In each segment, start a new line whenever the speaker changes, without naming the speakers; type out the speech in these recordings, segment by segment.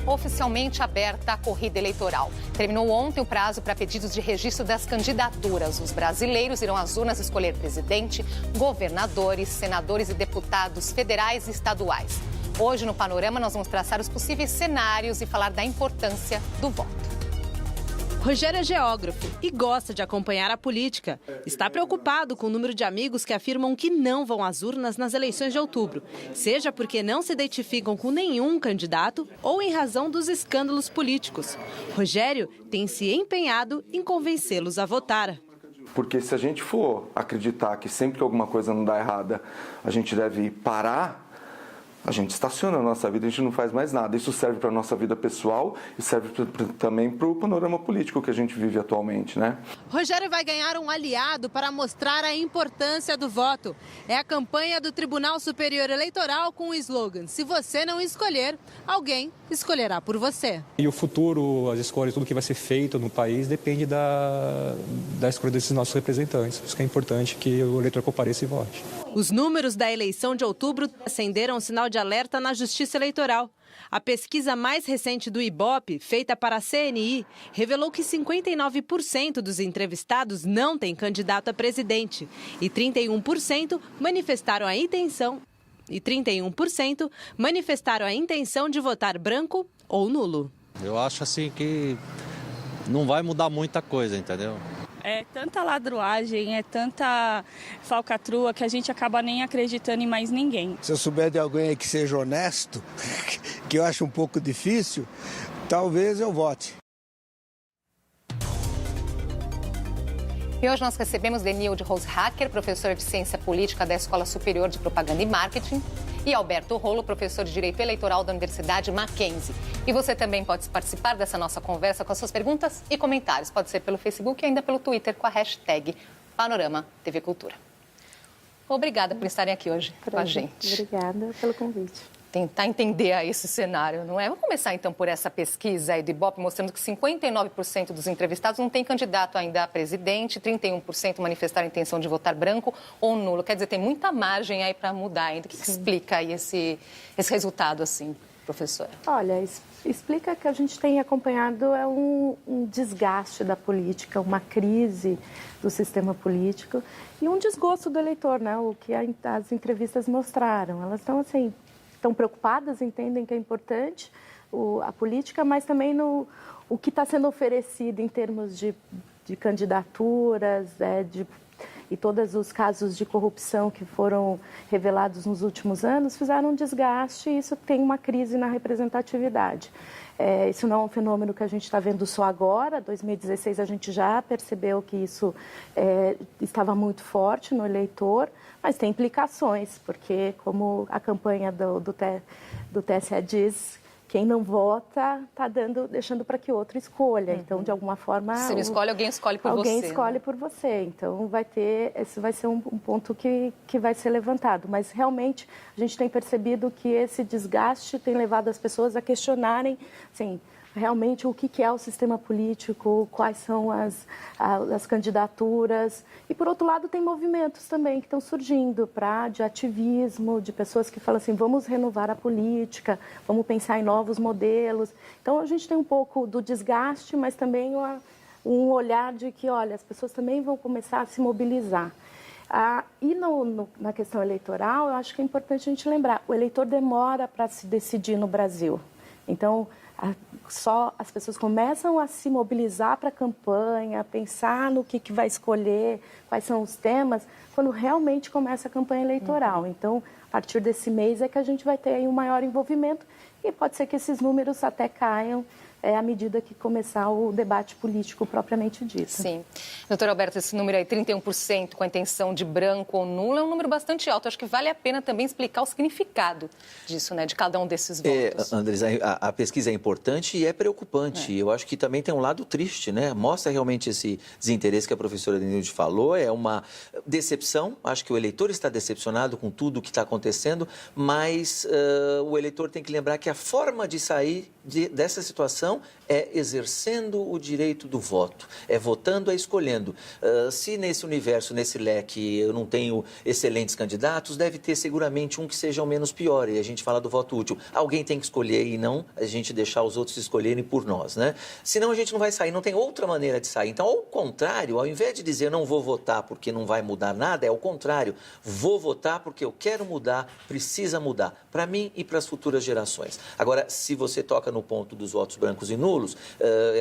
oficialmente aberta a corrida eleitoral. Terminou ontem o prazo para pedidos de registro das candidaturas. Os brasileiros irão às urnas escolher presidente, governadores, senadores e deputados federais e estaduais. Hoje, no Panorama, nós vamos traçar os possíveis cenários e falar da importância do voto.
Rogério é geógrafo e gosta de acompanhar a política. Está preocupado com o número de amigos que afirmam que não vão às urnas nas eleições de outubro, seja porque não se identificam com nenhum candidato ou em razão dos escândalos políticos. Rogério tem se empenhado em convencê-los a votar.
Porque se a gente for acreditar que sempre que alguma coisa não dá errada, a gente deve parar, a gente estaciona a nossa vida, a gente não faz mais nada. Isso serve para a nossa vida pessoal e serve também para o panorama político que a gente vive atualmente, né?
Rogério vai ganhar um aliado para mostrar a importância do voto. É a campanha do Tribunal Superior Eleitoral com o slogan: se você não escolher, alguém escolherá por você.
E o futuro, as escolhas, tudo que vai ser feito no país depende da escolha desses nossos representantes. Por isso que é importante que o eleitor compareça e vote.
Os números da eleição de outubro acenderam um sinal de alerta na Justiça Eleitoral. A pesquisa mais recente do Ibope, feita para a CNI, revelou que 59% dos entrevistados não têm candidato a presidente e 31% manifestaram a intenção de votar branco ou nulo.
Eu acho assim que não vai mudar muita coisa, entendeu?
É tanta ladruagem, é tanta falcatrua que a gente acaba nem acreditando em mais ninguém.
Se eu souber de alguém aí que seja honesto, que eu acho um pouco difícil, talvez eu vote.
E hoje nós recebemos Denilde Roshacker, professor de Ciência Política da Escola Superior de Propaganda e Marketing, e Alberto Rolo, professor de Direito Eleitoral da Universidade Mackenzie. E você também pode participar dessa nossa conversa com as suas perguntas e comentários. Pode ser pelo Facebook e ainda pelo Twitter com a hashtag Panorama TV Cultura. Obrigada por estarem aqui hoje com a gente.
Obrigada pelo convite.
Tentar entender aí esse cenário, não é? Vamos começar então por essa pesquisa aí do Ibope mostrando que 59% dos entrevistados não tem candidato ainda a presidente, 31% manifestaram a intenção de votar branco ou nulo. Quer dizer, tem muita margem aí para mudar ainda. O que explica aí esse resultado assim, professora?
Olha, explica que a gente tem acompanhado um desgaste da política, uma crise do sistema político e um desgosto do eleitor, né? O que as entrevistas mostraram. Elas estão assim, estão preocupadas, entendem que é importante a política, mas também o que está sendo oferecido em termos de candidaturas, e todos os casos de corrupção que foram revelados nos últimos anos fizeram um desgaste e isso tem uma crise na representatividade. Isso não é um fenômeno que a gente está vendo só agora. Em 2016 a gente já percebeu que isso estava muito forte no eleitor, mas tem implicações, porque como a campanha do TSE diz, quem não vota está deixando para que outro escolha. Então, de alguma forma...
Se não escolhe, alguém escolhe por você.
Alguém escolhe por você. Então, esse vai ser um ponto que vai ser levantado. Mas, realmente, a gente tem percebido que esse desgaste tem levado as pessoas a questionarem, assim, realmente o que é o sistema político, quais são as candidaturas. E, por outro lado, tem movimentos também que estão surgindo de ativismo, de pessoas que falam assim, vamos renovar a política, vamos pensar em novos modelos. Então, a gente tem um pouco do desgaste, mas também um olhar de que, olha, as pessoas também vão começar a se mobilizar. E na questão eleitoral, eu acho que é importante a gente lembrar, o eleitor demora para se decidir no Brasil. Então, só as pessoas começam a se mobilizar para a campanha, a pensar no que vai escolher, quais são os temas, quando realmente começa a campanha eleitoral. Então, a partir desse mês é que a gente vai ter aí um maior envolvimento e pode ser que esses números até caiam à medida que começar o debate político propriamente dito.
Sim. Doutor Alberto, esse número aí, 31% com a intenção de branco ou nulo, é um número bastante alto. Acho que vale a pena também explicar o significado disso, né, de cada um desses votos.
Andres, a pesquisa é importante e é preocupante. Eu acho que também tem um lado triste, né? Mostra realmente esse desinteresse que a professora Denilde falou. É uma decepção. Acho que o eleitor está decepcionado com tudo o que está acontecendo, mas o eleitor tem que lembrar que a forma de sair dessa situação é exercendo o direito do voto, é votando, é escolhendo. dizendo. Se nesse universo, nesse leque, eu não tenho excelentes candidatos, deve ter seguramente um que seja o menos pior. E a gente fala do voto útil. Alguém tem que escolher e não a gente deixar os outros escolherem por nós, né? Senão a gente não vai sair, não tem outra maneira de sair. Então, ao contrário, ao invés de dizer não vou votar porque não vai mudar nada, é o contrário. Vou votar porque eu quero mudar, precisa mudar, para mim e para as futuras gerações. Agora, se você toca no ponto dos votos brancos e nulos,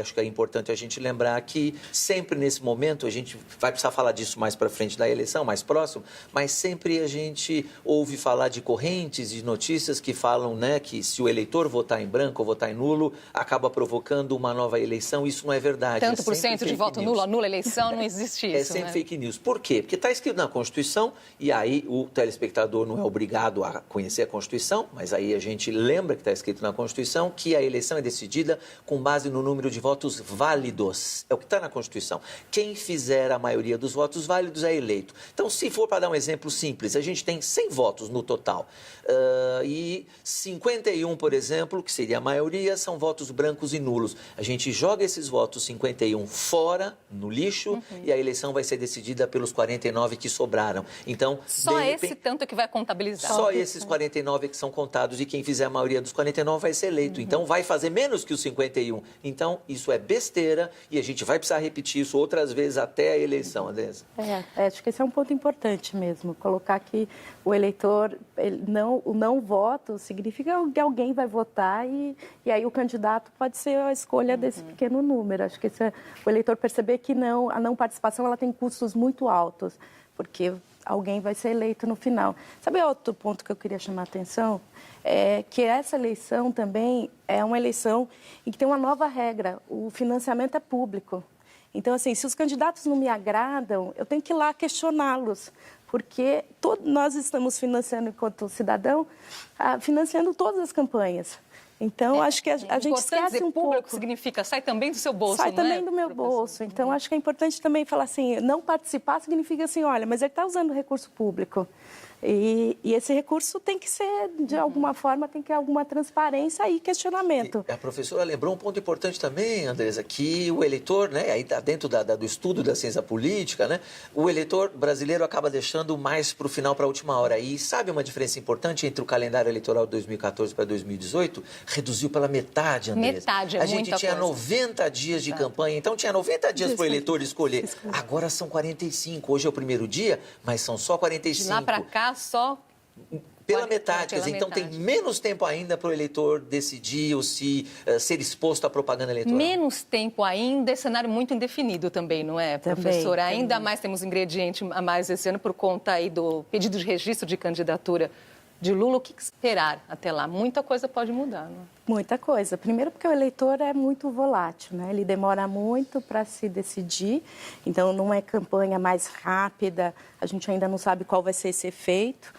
acho que é importante a gente lembrar que sempre nesse momento, a gente vai precisar falar disso mais para frente da eleição, mais próximo, mas sempre a gente ouve falar de correntes, de notícias que falam, né, que se o eleitor votar em branco ou votar em nulo, acaba provocando uma nova eleição. Isso não é verdade.
Tanto por cento de voto nulo, nula eleição, não existe isso.
É sempre fake news. Por quê? Porque está escrito na Constituição, e aí o telespectador não é obrigado a conhecer a Constituição, mas aí a gente lembra que está escrito na Constituição que a eleição é decidida com base no número de votos válidos. É o que está na Constituição. Quem fizer a maioria dos votos válidos é eleito. Então, se for para dar um exemplo simples, a gente tem 100 votos no total. E 51, por exemplo, que seria a maioria, são votos brancos e nulos. A gente joga esses votos 51 fora, no lixo, e a eleição vai ser decidida pelos 49 que sobraram. Então,
só esse tanto que vai contabilizar.
Só esses 49 que são contados, e quem fizer a maioria dos 49 vai ser eleito. Então, vai fazer menos que os 51. Então, isso é besteira e a gente vai precisar repetir isso outras vezes até a eleição, Andressa.
Acho que esse é um ponto importante mesmo, colocar que o eleitor, o não voto significa que alguém vai votar e aí o candidato pode ser a escolha desse pequeno número. Acho que o eleitor perceber que a não participação ela tem custos muito altos, porque alguém vai ser eleito no final. Sabe outro ponto que eu queria chamar a atenção? É que essa eleição também é uma eleição em que tem uma nova regra, o financiamento é público. Então, assim, se os candidatos não me agradam, eu tenho que ir lá questioná-los, porque nós estamos financiando, enquanto cidadão, financiando todas as campanhas. Então, acho que a gente esquece um pouco.
Público significa sai também do seu bolso,
sai
não
também
é,
do meu bolso. Então, acho que é importante também falar assim, não participar significa assim, olha, mas ele está usando recurso público. E esse recurso tem que ser, de alguma forma, tem que ter alguma transparência e questionamento.
E a professora lembrou um ponto importante também, Andressa, que o eleitor, né, aí está dentro do estudo da ciência política, né, o eleitor brasileiro acaba deixando mais para o final, para a última hora. E sabe uma diferença importante entre o calendário eleitoral de 2014 para 2018? Reduziu pela metade, Andressa.
Metade,
a gente tinha 90 dias de campanha, então tinha 90 dias para o eleitor escolher. Agora são 45. Hoje é o primeiro dia, mas são só 45.
De lá para cá, só
pela metade, quer dizer, então tem menos tempo ainda para o eleitor decidir ou se ser exposto à propaganda eleitoral.
Menos tempo ainda, é cenário muito indefinido também, não é, professora?
Também.
Ainda mais temos ingrediente a mais esse ano por conta aí do pedido de registro de candidatura de Lula. O que esperar até lá? Muita coisa pode mudar, não é?
Muita coisa. Primeiro porque o eleitor é muito volátil, né? Ele demora muito para se decidir, então não é campanha mais rápida, a gente ainda não sabe qual vai ser esse efeito.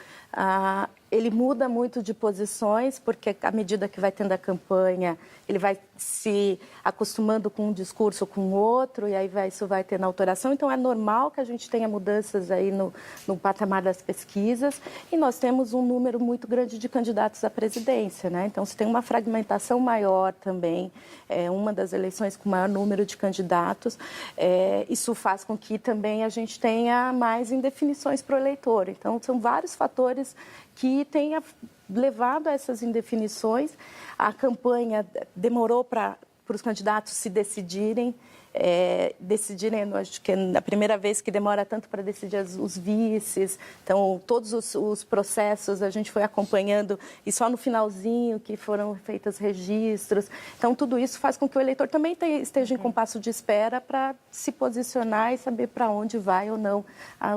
Ele muda muito de posições, porque à medida que vai tendo a campanha, ele vai se acostumando com um discurso com o outro, e aí isso vai tendo alteração. Então, é normal que a gente tenha mudanças aí no patamar das pesquisas, e nós temos um número muito grande de candidatos à presidência, né? Então, se tem uma fragmentação maior também, uma das eleições com maior número de candidatos, isso faz com que também a gente tenha mais indefinições para o eleitor. Então, são vários fatores que tenha levado a essas indefinições. A campanha demorou para os candidatos se decidirem, acho que é a primeira vez que demora tanto para decidir os vices. Então, todos os processos a gente foi acompanhando e só no finalzinho que foram feitos registros. Então, tudo isso faz com que o eleitor também esteja em compasso de espera para se posicionar e saber para onde vai ou não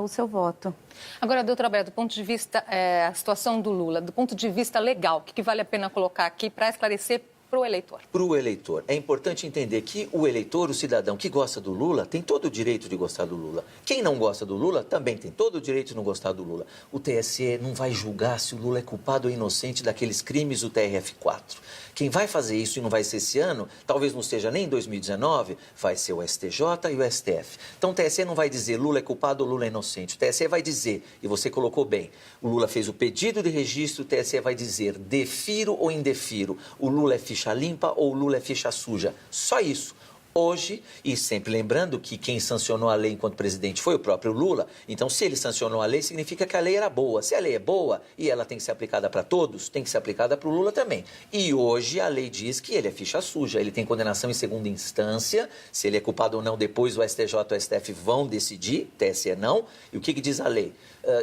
o seu voto.
Agora, doutora Alberto, do ponto de vista, a situação do Lula, do ponto de vista legal, o que vale a pena colocar aqui para esclarecer para o eleitor?
Para o eleitor. É importante entender que o eleitor, o cidadão que gosta do Lula, tem todo o direito de gostar do Lula. Quem não gosta do Lula também tem todo o direito de não gostar do Lula. O TSE não vai julgar se o Lula é culpado ou inocente daqueles crimes do TRF4. Quem vai fazer isso e não vai ser esse ano, talvez não seja nem em 2019, vai ser o STJ e o STF. Então o TSE não vai dizer Lula é culpado ou Lula é inocente. O TSE vai dizer, e você colocou bem, o Lula fez o pedido de registro, o TSE vai dizer defiro ou indefiro. O Lula é ficha limpa ou o Lula é ficha suja. Só isso. hoje, e sempre lembrando que quem sancionou a lei enquanto presidente foi o próprio Lula, então se ele sancionou a lei, significa que a lei era boa. Se a lei é boa e ela tem que ser aplicada para todos, tem que ser aplicada para o Lula também. E hoje a lei diz que ele é ficha suja, ele tem condenação em segunda instância, se ele é culpado ou não, depois o STJ e o STF vão decidir, TSE não. E o que diz a lei?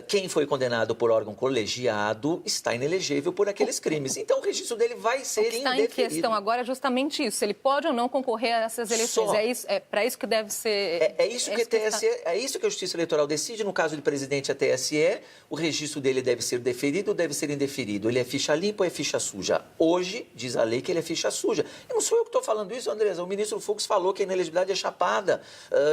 Quem foi condenado por órgão colegiado está inelegível por aqueles crimes. Então, o registro dele vai ser indeferido.
O que está em questão agora é justamente isso. Se ele pode ou não concorrer a essas eleições. É para isso que deve ser...
É isso que a Justiça Eleitoral decide. No caso de presidente, a TSE, o registro dele deve ser deferido ou deve ser indeferido. Ele é ficha limpa ou é ficha suja? Hoje, diz a lei que ele é ficha suja. E não sou eu que estou falando isso, Andresa. O ministro Fux falou que a inelegibilidade é chapada.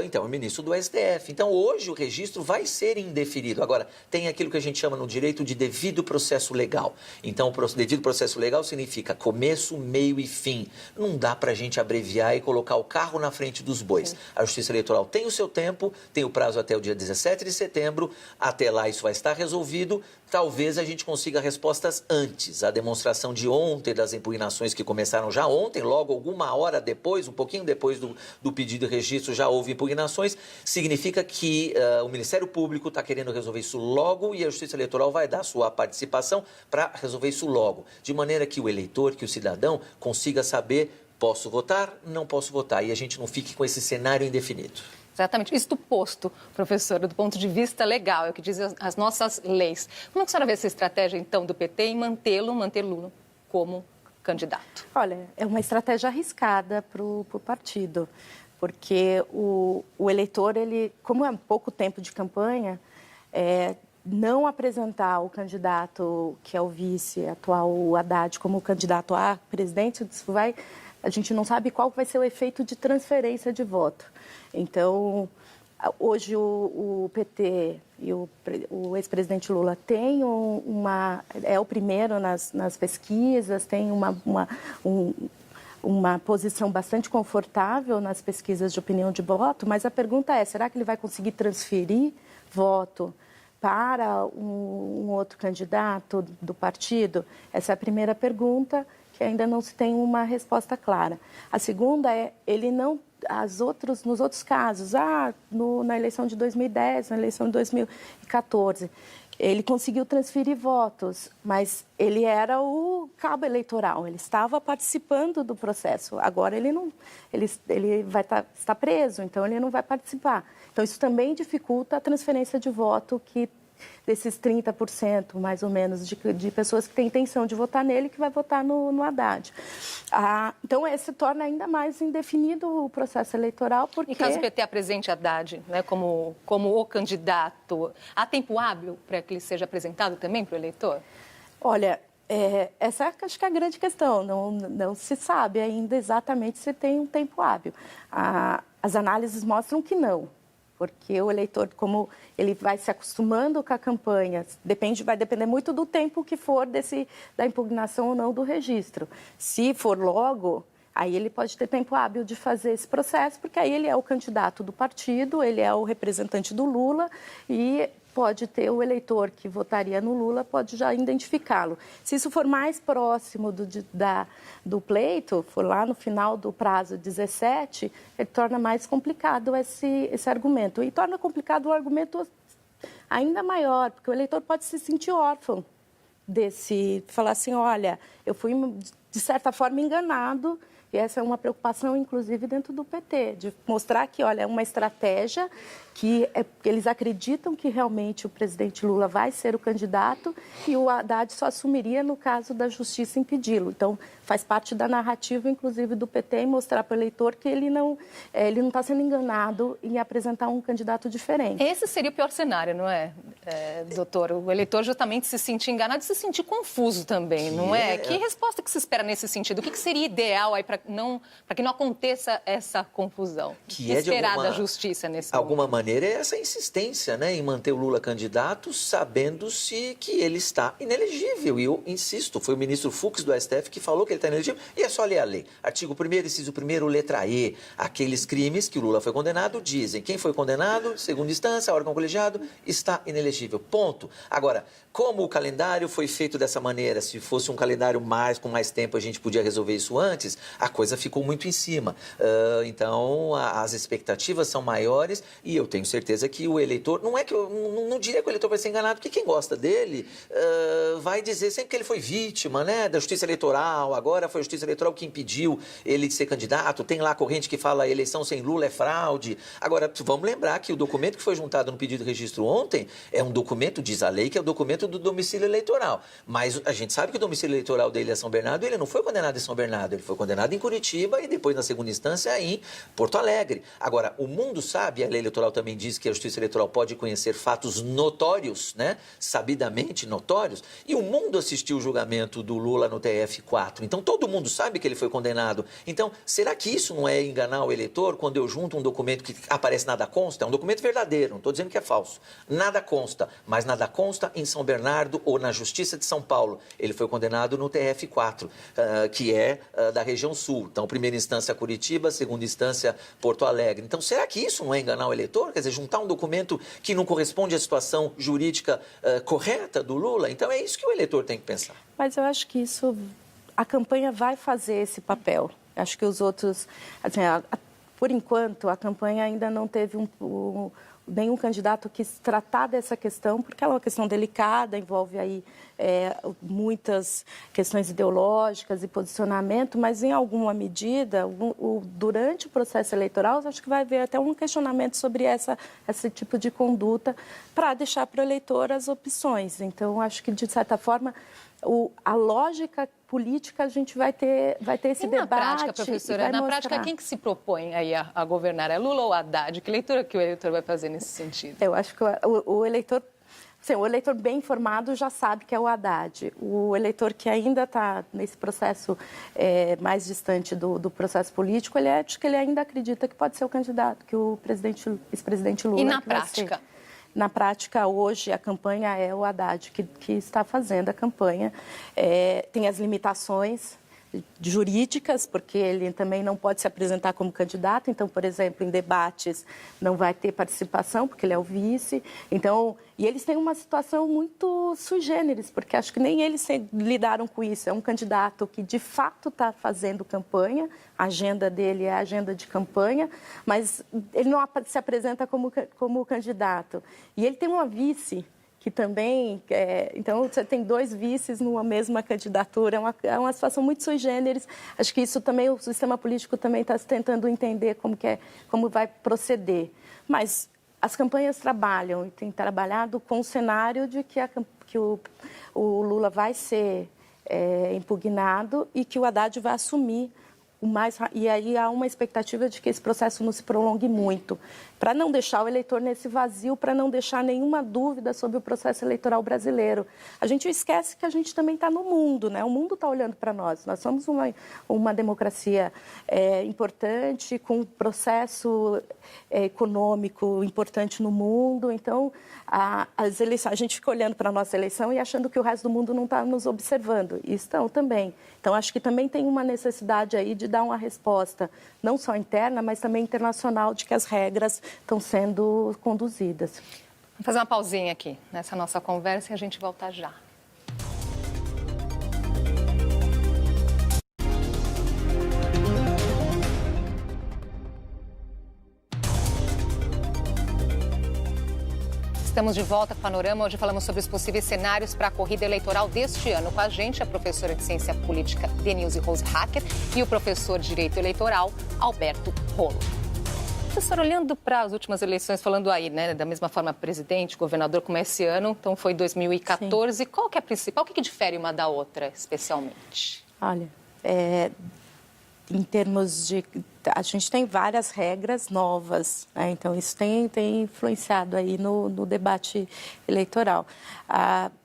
Então, é o ministro do STF. Então, hoje, o registro vai ser indeferido. Agora, tem aquilo que a gente chama no direito de devido processo legal. Então, o devido processo legal significa começo, meio e fim. Não dá para a gente abreviar e colocar o carro na frente dos bois. Sim. A Justiça Eleitoral tem o seu tempo, tem o prazo até o dia 17 de setembro. Até lá isso vai estar resolvido. Talvez a gente consiga respostas antes. A demonstração de ontem das impugnações que começaram já ontem, logo alguma hora depois, um pouquinho depois do pedido de registro, já houve impugnações. Significa que o Ministério Público está querendo resolver isso logo e a Justiça Eleitoral vai dar sua participação para resolver isso logo. De maneira que o eleitor, que o cidadão consiga saber, posso votar, não posso votar. E a gente não fique com esse cenário indefinido.
Exatamente. Isto posto, professora, do ponto de vista legal, é o que dizem as nossas leis. Como é que a senhora vê essa estratégia, então, do PT em manter Lula como candidato?
Olha, é uma estratégia arriscada para o partido, porque o eleitor, ele, como é pouco tempo de campanha, não apresentar o candidato que é o vice atual, o Haddad, como candidato a presidente, a gente não sabe qual vai ser o efeito de transferência de voto. Então, hoje o PT e o ex-presidente Lula tem é o primeiro nas pesquisas, tem uma posição bastante confortável nas pesquisas de opinião de voto, mas a pergunta é, será que ele vai conseguir transferir voto para um outro candidato do partido? Essa é a primeira pergunta, que ainda não se tem uma resposta clara. A segunda é, nos outros casos, na eleição de 2010, na eleição de 2014, ele conseguiu transferir votos, mas ele era o cabo eleitoral, ele estava participando do processo. Agora ele vai estar preso, então ele não vai participar. Então isso também dificulta a transferência de voto desses 30%, mais ou menos, de pessoas que têm intenção de votar nele, que vai votar no Haddad. Então, esse torna ainda mais indefinido o processo eleitoral, porque...
E caso o PT apresente Haddad, né, como o candidato, há tempo hábil para que ele seja apresentado também para o eleitor?
Olha, essa acho que é a grande questão. Não se sabe ainda exatamente se tem um tempo hábil. As análises mostram que não. Porque o eleitor, como ele vai se acostumando com a campanha, vai depender muito do tempo que for da impugnação ou não do registro. Se for logo, aí ele pode ter tempo hábil de fazer esse processo, porque aí ele é o candidato do partido, ele é o representante do Lula e pode ter o eleitor que votaria no Lula, pode já identificá-lo. Se isso for mais próximo do pleito, for lá no final do prazo 17, ele torna mais complicado esse argumento. E torna complicado o argumento ainda maior, porque o eleitor pode se sentir órfão falar assim, olha, eu fui, de certa forma, enganado. E essa é uma preocupação, inclusive, dentro do PT, de mostrar que, olha, é uma estratégia que eles acreditam que realmente o presidente Lula vai ser o candidato e o Haddad só assumiria no caso da justiça impedi-lo. Então, faz parte da narrativa, inclusive, do PT em mostrar para o eleitor que ele não está sendo enganado em apresentar um candidato diferente.
Esse seria o pior cenário, não é, doutor? O eleitor justamente se sentir enganado e se sentir confuso também, não é? Que resposta que se espera nesse sentido? O que seria ideal aí para que não aconteça essa confusão?
Que
esperar da justiça nesse momento?
Alguma maneira é essa insistência, né, em manter o Lula candidato, sabendo-se que ele está inelegível. E eu insisto, foi o ministro Fux do STF que falou que ele está inelegível. E é só ler a lei. Artigo 1º, inciso 1º, letra E. Aqueles crimes que o Lula foi condenado dizem quem foi condenado, segunda instância, órgão colegiado, está inelegível. inelegível, ponto. Agora, como o calendário foi feito dessa maneira, se fosse um calendário com mais tempo, a gente podia resolver isso antes, a coisa ficou muito em cima. Então, as expectativas são maiores e eu tenho certeza que o eleitor, não é que eu não diria que o eleitor vai ser enganado, porque quem gosta dele vai dizer sempre que ele foi vítima, né, da justiça eleitoral, agora foi a justiça eleitoral que impediu ele de ser candidato, tem lá a corrente que fala eleição sem Lula é fraude. Agora, vamos lembrar que o documento que foi juntado no pedido de registro ontem é um documento, diz a lei, que é o documento do domicílio eleitoral. Mas a gente sabe que o domicílio eleitoral dele é São Bernardo, ele não foi condenado em São Bernardo, ele foi condenado em Curitiba e depois, na segunda instância, em Porto Alegre. Agora, o mundo sabe, a lei eleitoral também diz que a justiça eleitoral pode conhecer fatos notórios, né? Sabidamente notórios, e o mundo assistiu o julgamento do Lula no TF4. Então, todo mundo sabe que ele foi condenado. Então, será que isso não é enganar o eleitor quando eu junto um documento que aparece nada consta? É um documento verdadeiro, não estou dizendo que é falso. Nada consta, mas nada consta em São Bernardo ou na Justiça de São Paulo. Ele foi condenado no TF4, que é da região sul. Então, primeira instância Curitiba, segunda instância Porto Alegre. Então, será que isso não é enganar o eleitor? Quer dizer, juntar um documento que não corresponde à situação jurídica correta do Lula? Então, é isso que o eleitor tem que pensar.
Mas eu acho que isso, a campanha vai fazer esse papel. Acho que os outros, assim, por enquanto, a campanha ainda não teve nenhum candidato que tratar dessa questão, porque ela é uma questão delicada, envolve aí muitas questões ideológicas e posicionamento, mas em alguma medida, durante o processo eleitoral, acho que vai haver até um questionamento sobre esse tipo de conduta para deixar para o eleitor as opções. Então, acho que, de certa forma, a lógica política, a gente vai ter esse debate.
Na prática, professora, prática, quem que se propõe aí a governar? É Lula ou Haddad? Que leitura que o eleitor vai fazer nesse sentido?
Eu acho que o eleitor... Sim, o eleitor bem informado já sabe que é o Haddad. O eleitor que ainda está nesse processo mais distante do processo político, acho que ele ainda acredita que pode ser o candidato, que o ex-presidente Lula...
E na prática?
Na prática, hoje, a campanha é o Haddad que está fazendo a campanha. Tem as limitações jurídicas, porque ele também não pode se apresentar como candidato. Então, por exemplo, em debates não vai ter participação, porque ele é o vice. Então, e eles têm uma situação muito sui generis, porque acho que nem eles lidaram com isso. É um candidato que, de fato, está fazendo campanha, a agenda dele é a agenda de campanha, mas ele não se apresenta como candidato. E ele tem uma vice, que também, então você tem dois vices numa mesma candidatura, é uma situação muito sui generis. Acho que isso também, o sistema político também está tentando entender como vai proceder. Mas as campanhas trabalham e têm trabalhado com o cenário de que o Lula vai ser impugnado e que o Haddad vai assumir e aí há uma expectativa de que esse processo não se prolongue muito, para não deixar o eleitor nesse vazio, para não deixar nenhuma dúvida sobre o processo eleitoral brasileiro. A gente esquece que a gente também está no mundo, né? O mundo está olhando para nós. Nós somos uma democracia importante, com um processo econômico importante no mundo. Então, a gente fica olhando para a nossa eleição e achando que o resto do mundo não está nos observando. E estão também. Então, acho que também tem uma necessidade aí de dar uma resposta, não só interna, mas também internacional, de que as regras estão sendo conduzidas.
Vamos fazer uma pausinha aqui nessa nossa conversa e a gente volta já. Estamos de volta com o Panorama. Hoje falamos sobre os possíveis cenários para a corrida eleitoral deste ano. Com a gente, a professora de Ciência Política, Denilze Rose Hacker, e o professor de Direito Eleitoral, Alberto Rolo. Professor, olhando para as últimas eleições, falando aí, né, da mesma forma, presidente, governador, como é esse ano, então foi 2014. Sim. Qual que é a principal? O que difere uma da outra, especialmente?
Olha, em termos de... A gente tem várias regras novas, né? Então isso tem influenciado aí no debate eleitoral.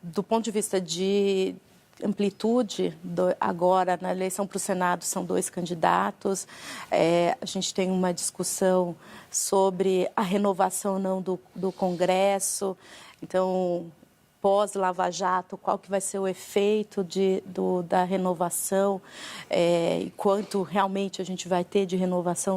Do ponto de vista de amplitude, agora na eleição para o Senado são 2 candidatos, a gente tem uma discussão sobre a renovação ou não do Congresso, então... pós-Lava Jato, qual que vai ser o efeito da renovação e quanto realmente a gente vai ter de renovação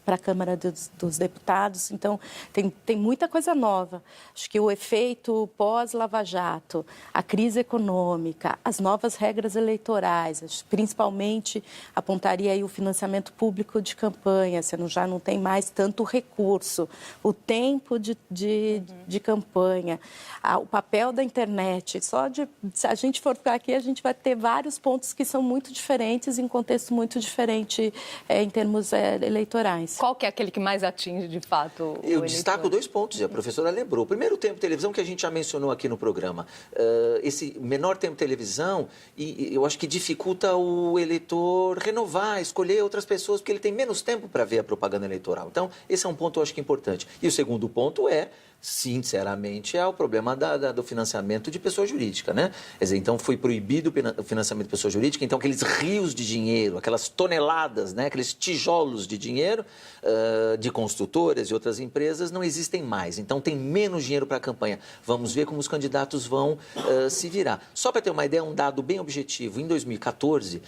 para a Câmara dos Deputados. Então, tem muita coisa nova. Acho que o efeito pós-Lava Jato, a crise econômica, as novas regras eleitorais, principalmente apontaria aí o financiamento público de campanha, você já não tem mais tanto recurso, o tempo de campanha, o papel da internet. Se a gente for ficar aqui, a gente vai ter vários pontos que são muito diferentes, em contexto muito diferente em termos eleitorais.
Qual que é aquele que mais atinge, de fato, o
Eu destaco
eleitor?
2 pontos, e a professora lembrou. O primeiro, o tempo de televisão, que a gente já mencionou aqui no programa. Esse menor tempo de televisão, e eu acho que dificulta o eleitor renovar, escolher outras pessoas, porque ele tem menos tempo para ver a propaganda eleitoral. Então, esse é um ponto, eu acho que importante. E o segundo ponto é, sinceramente, o problema do financiamento de pessoa jurídica, né? Quer dizer, então foi proibido o financiamento de pessoa jurídica, então aqueles rios de dinheiro, aquelas toneladas, né? Aqueles tijolos de dinheiro de construtoras e outras empresas não existem mais. Então tem menos dinheiro para a campanha. Vamos ver como os candidatos vão se virar. Só para ter uma ideia, um dado bem objetivo, em 2014,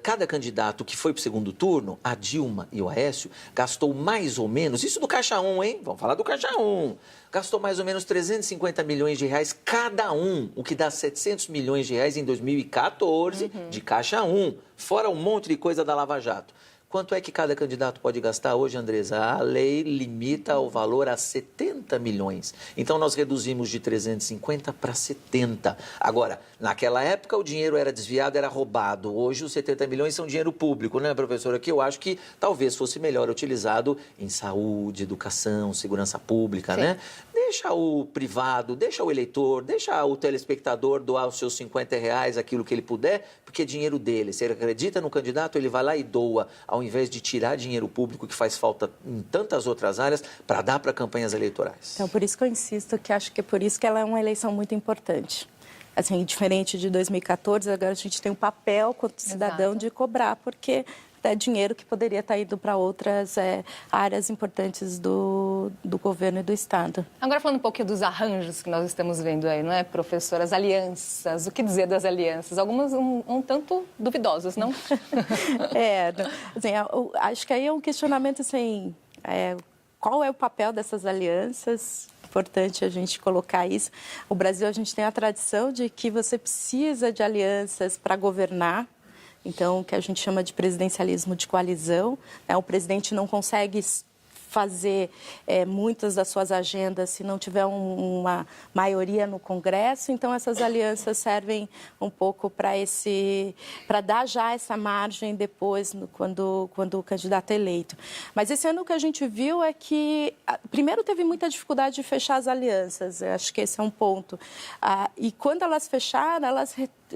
cada candidato que foi para o segundo turno, a Dilma e o Aécio, gastou mais ou menos, isso do Caixa 1, hein? Vamos falar do Caixa 1. Gastou mais ou menos 350 milhões de reais cada um, o que dá 700 milhões de reais em 2014 de Caixa 1, fora um monte de coisa da Lava Jato. Quanto é que cada candidato pode gastar hoje, Andresa? A lei limita o valor a 70 milhões. Então, nós reduzimos de 350 para 70. Agora, naquela época, o dinheiro era desviado, era roubado. Hoje, os 70 milhões são dinheiro público, né, professora? Que eu acho que talvez fosse melhor utilizado em saúde, educação, segurança pública, né? Deixa o privado, deixa o eleitor, deixa o telespectador doar os seus 50 reais, aquilo que ele puder, porque é dinheiro dele. Se ele acredita no candidato, ele vai lá e doa, ao invés de tirar dinheiro público que faz falta em tantas outras áreas para dar para campanhas eleitorais.
Então, por isso que eu insisto que acho que é por isso que ela é uma eleição muito importante. Assim, diferente de 2014, agora a gente tem um papel quanto cidadão de cobrar, porque é dinheiro que poderia estar indo para outras áreas importantes do governo e do Estado.
Agora, falando um pouquinho dos arranjos que nós estamos vendo aí, não é, professora? As alianças, o que dizer das alianças? Algumas um tanto duvidosas, não?
Assim, acho que aí é um questionamento, assim, qual é o papel dessas alianças? Importante a gente colocar isso. O Brasil, a gente tem a tradição de que você precisa de alianças para governar. Então, o que a gente chama de presidencialismo de coalizão, né? O presidente não consegue fazer muitas das suas agendas se não tiver uma maioria no Congresso. Então, essas alianças servem um pouco para dar já essa margem depois, quando o candidato é eleito. Mas esse ano o que a gente viu é que, primeiro, teve muita dificuldade de fechar as alianças. Eu acho que esse é um ponto. E quando elas fecharam,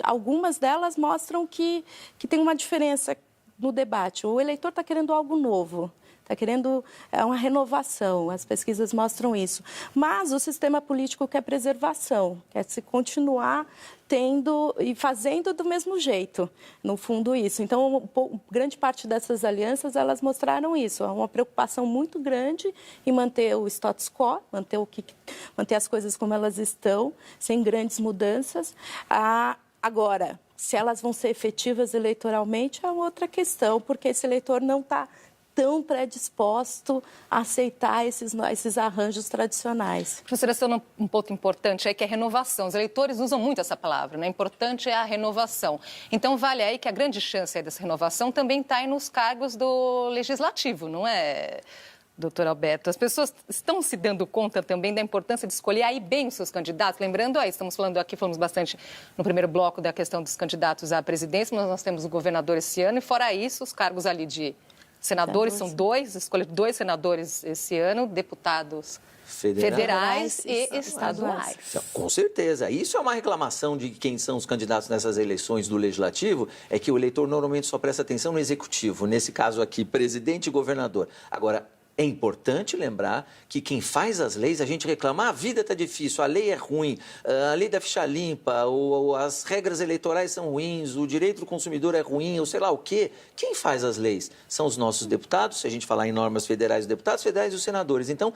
algumas delas mostram que tem uma diferença no debate. O eleitor está querendo algo novo. Está querendo uma renovação, as pesquisas mostram isso. Mas o sistema político quer preservação, quer se continuar tendo e fazendo do mesmo jeito, no fundo isso. Então, grande parte dessas alianças, elas mostraram isso, uma preocupação muito grande em manter o status quo, manter as coisas como elas estão, sem grandes mudanças. Agora, se elas vão ser efetivas eleitoralmente é outra questão, porque esse eleitor não está tão predisposto a aceitar esses arranjos tradicionais.
Professora, você falou um ponto importante aí, que é a renovação. Os eleitores usam muito essa palavra, né? Importante é a renovação. Então, vale aí que a grande chance aí dessa renovação também está aí nos cargos do Legislativo, não é, doutor Alberto? As pessoas estão se dando conta também da importância de escolher aí bem os seus candidatos. Lembrando aí, falamos bastante no primeiro bloco da questão dos candidatos à presidência, mas nós temos o governador esse ano e, fora isso, os cargos ali de senadores, são 2, escolhi 2 senadores esse ano, deputados federais e estaduais.
Então, com certeza. Isso é uma reclamação de quem são os candidatos nessas eleições do Legislativo, é que o eleitor normalmente só presta atenção no Executivo, nesse caso aqui, presidente e governador. Agora, é importante lembrar que quem faz as leis, a gente reclama, a vida está difícil, a lei é ruim, a lei da ficha limpa, as regras eleitorais são ruins, o direito do consumidor é ruim, ou sei lá o quê. Quem faz as leis? São os nossos deputados, se a gente falar em normas federais, os deputados federais e os senadores. Então,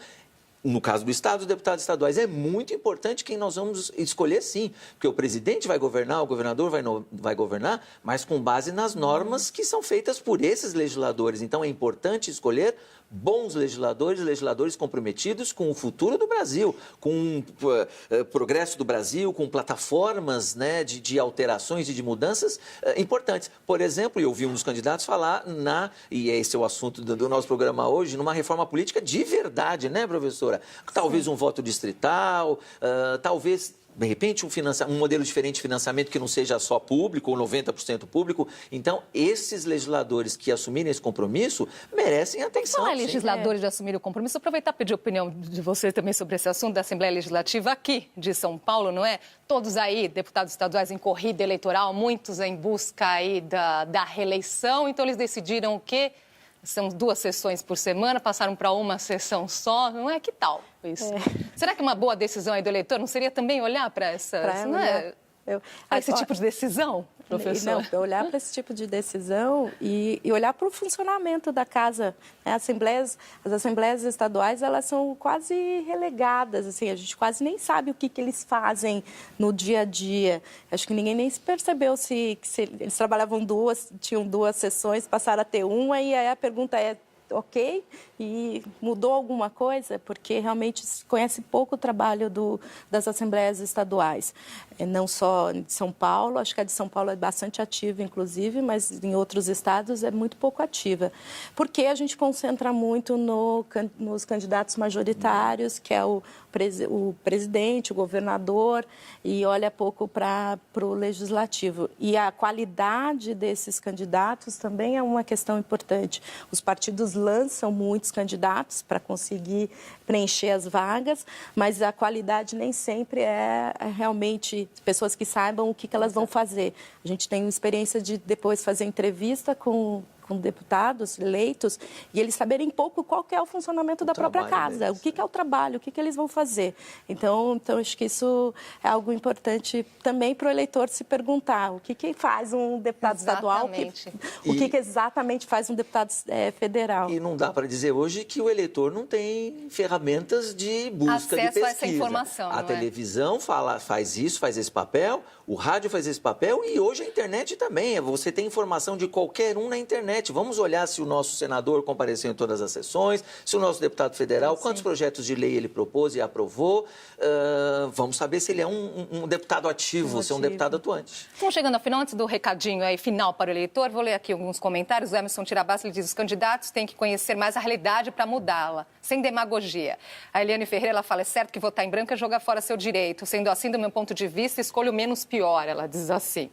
no caso do Estado, os deputados estaduais, é muito importante quem nós vamos escolher, sim. Porque o presidente vai governar, o governador vai governar, mas com base nas normas que são feitas por esses legisladores. Então, é importante escolher bons legisladores, legisladores comprometidos com o futuro do Brasil, com o progresso do Brasil, com plataformas, né, de alterações e de mudanças importantes. Por exemplo, eu ouvi um dos candidatos falar e esse é o assunto do nosso programa hoje, numa reforma política de verdade, né, professora? Talvez um voto distrital, talvez, de repente, um modelo diferente de financiamento que não seja só público, ou 90% público. Então, esses legisladores que assumirem esse compromisso merecem atenção.
Falar legisladores de assumir o compromisso, aproveitar e pedir a opinião de você também sobre esse assunto da Assembleia Legislativa aqui de São Paulo, não é? Todos aí, deputados estaduais em corrida eleitoral, muitos em busca aí da reeleição. Então, eles decidiram o quê? São 2 sessões por semana, passaram para uma sessão só, não é? Que tal isso? Será que uma boa decisão aí do eleitor não seria também olhar para esse tipo de decisão, professor?
Não, olhar para esse tipo de decisão e olhar para o funcionamento da casa. As assembleias estaduais, elas são quase relegadas, assim, a gente quase nem sabe o que eles fazem no dia a dia. Acho que ninguém nem se percebeu se eles trabalhavam tinham 2 sessões, passaram a ter uma, e aí a pergunta é: ok? E mudou alguma coisa? Porque realmente se conhece pouco o trabalho das assembleias estaduais. Não só de São Paulo, acho que a de São Paulo é bastante ativa, inclusive, mas em outros estados é muito pouco ativa. Porque a gente concentra muito nos candidatos majoritários, que é o presidente, o governador, e olha pouco para o legislativo. E a qualidade desses candidatos também é uma questão importante. Os partidos lançam muitos candidatos para conseguir preencher as vagas, mas a qualidade nem sempre é realmente pessoas que saibam o que elas vão fazer. A gente tem experiência de depois fazer entrevista com deputados eleitos e eles saberem pouco qual que é o funcionamento da própria casa, deles. O que é o trabalho, o que eles vão fazer. Então, acho que isso é algo importante também para o eleitor se perguntar o que faz um deputado estadual, o que exatamente faz um deputado federal.
E não dá para dizer hoje que o eleitor não tem ferramentas de busca de pesquisa.
A essa informação,
a televisão faz isso, faz esse papel, o rádio faz esse papel e hoje a internet também. Você tem informação de qualquer um na internet. Vamos olhar se o nosso senador compareceu em todas as sessões, se o nosso deputado federal, quantos projetos de lei ele propôs e aprovou. Vamos saber se ele é um deputado ativo, se é um deputado atuante.
Então, chegando ao final, antes do recadinho aí final para o eleitor, vou ler aqui alguns comentários. O Emerson Tirabassi, ele diz: os candidatos têm que conhecer mais a realidade para mudá-la, sem demagogia. A Eliane Ferreira, ela fala: é certo que votar em branco é jogar fora seu direito. Sendo assim, do meu ponto de vista, escolho o menos pior, ela diz assim.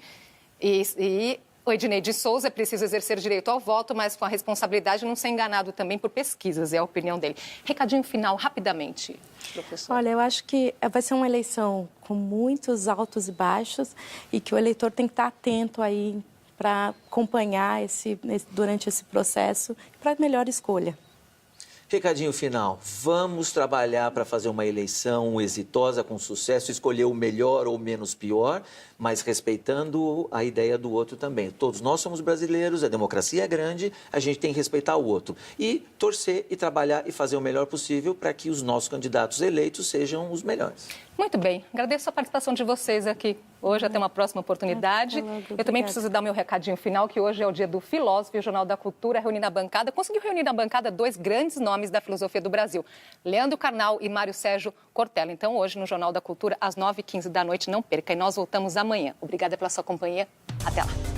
O Ednei de Souza: é preciso exercer o direito ao voto, mas com a responsabilidade de não ser enganado também por pesquisas, é a opinião dele. Recadinho final, rapidamente, professor.
Olha, eu acho que vai ser uma eleição com muitos altos e baixos e que o eleitor tem que estar atento aí para acompanhar durante esse processo para a melhor escolha.
Recadinho final: vamos trabalhar para fazer uma eleição exitosa, com sucesso, escolher o melhor ou menos pior, mas respeitando a ideia do outro também. Todos nós somos brasileiros, a democracia é grande, a gente tem que respeitar o outro. E torcer e trabalhar e fazer o melhor possível para que os nossos candidatos eleitos sejam os melhores.
Muito bem, agradeço a participação de vocês aqui hoje, até uma próxima oportunidade. Eu também preciso dar meu recadinho final, que hoje é o dia do filósofo e o Jornal da Cultura reunir na bancada. Conseguiu reunir na bancada 2 grandes nomes da filosofia do Brasil, Leandro Carnal e Mário Sérgio Cortella. Então, hoje, no Jornal da Cultura, às 9h15 da noite, não perca. E nós voltamos amanhã. Obrigada pela sua companhia. Até lá.